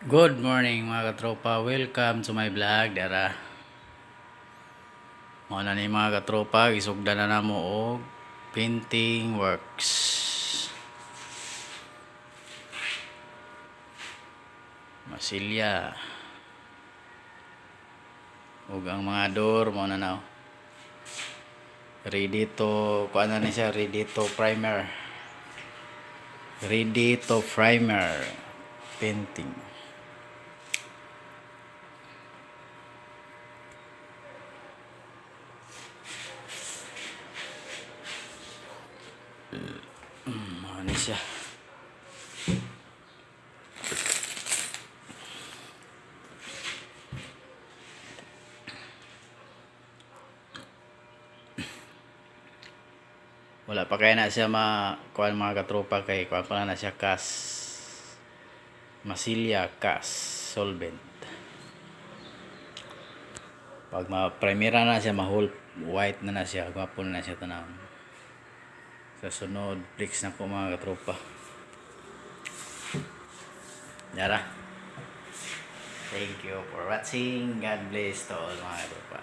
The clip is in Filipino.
Good morning mga katropa. Welcome to my vlog. Dara. Muna ni mga katropa, isugdan na namo og painting works. Masilya. Ug ang mga door mo na now. Ready to kuan na ni siya, ready to primer. Ready to primer painting. Ano siya? Wala pa kaya na siya kuan mga katropa kay kuan pa na siya kas. Masilya kas solvent. Pag ma-primera na siya, ma-whole white na siya, gwapo na siya tanawon. Sa sunod, flex na po mga katropa. Yara. Thank you for watching. God bless to all mga katropa.